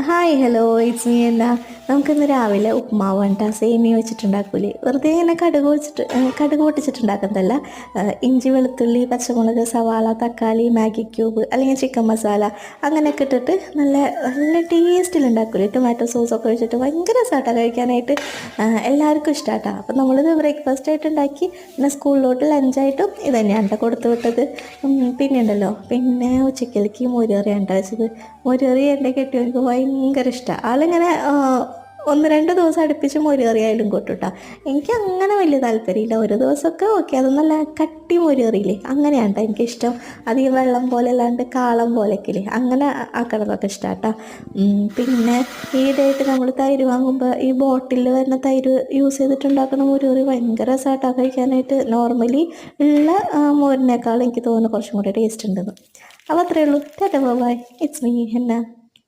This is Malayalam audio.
ഹായ് ഹലോ ഇറ്റ്സ് മീ എന്നാ നമുക്കിന്ന് രാവിലെ ഉപ്മാവ് കേട്ടോ സേമിയ വെച്ചിട്ടുണ്ടാക്കൂലേ വെറുതെ ഇങ്ങനെ കടുക് പൊട്ടിച്ചിട്ടുണ്ടാക്കുന്നതല്ല. ഇഞ്ചി വെളുത്തുള്ളി പച്ചമുളക് സവാള തക്കാളി മാഗി ക്യൂബ് അല്ലെങ്കിൽ ചിക്കൻ മസാല അങ്ങനെയൊക്കെ ഇട്ടിട്ട് നല്ല നല്ല ടേസ്റ്റിലുണ്ടാക്കൂലേ ടൊമാറ്റോ സോസൊക്കെ ഒഴിച്ചിട്ട് ഭയങ്കര രസമായിട്ടാണ് കഴിക്കാനായിട്ട്. എല്ലാവർക്കും ഇഷ്ടമായിട്ടാണ്. അപ്പം നമ്മളിത് ബ്രേക്ക്ഫാസ്റ്റ് ആയിട്ട് ഉണ്ടാക്കി പിന്നെ സ്കൂളിലോട്ട് ലഞ്ചായിട്ടും ഇത് തന്നെയാണ് കേട്ടോ കൊടുത്തു വിട്ടത്. പിന്നെ ഉണ്ടല്ലോ പിന്നെ ഉച്ചക്കലേക്ക് മോരുകറിയാണ് വെച്ചത്. മോരുകറി എൻ്റെ കെട്ടിയവർക്ക് ഭയങ്കര ഇഷ്ടമാണ്. ആളിങ്ങനെ ഒന്ന് രണ്ട് ദിവസം അടുപ്പിച്ച് മോരുകറി ആയാലും കൂട്ടും. എനിക്ക് അങ്ങനെ വലിയ താല്പര്യമില്ല. ഒരു ദിവസമൊക്കെ ഓക്കെ, അത് നല്ല കട്ടി മോരുകറിയില്ലേ അങ്ങനെയാണ് കേട്ടോ എനിക്കിഷ്ടം. അധികം വെള്ളം പോലെ അല്ലാണ്ട് കാളം പോലെയൊക്കെ ഇല്ലേ അങ്ങനെ ആക്കണതൊക്കെ ഇഷ്ടമാണ്. പിന്നെ ഈയിടെയായിട്ട് നമ്മൾ തൈര് വാങ്ങുമ്പോൾ ഈ ബോട്ടിലിൽ വരുന്ന തൈര് യൂസ് ചെയ്തിട്ടുണ്ടാക്കുന്ന മോരുകറി ഭയങ്കര രസമായിട്ടാണ് കഴിക്കാനായിട്ട്. നോർമലി ഉള്ള മോരിനേക്കാൾ എനിക്ക് തോന്നുന്നു കുറച്ചും കൂടി ടേസ്റ്റ് ഉണ്ടെന്ന്. അപ്പോൾ അത്രയേ ഉള്ളൂ. Tata bye. It's me henna.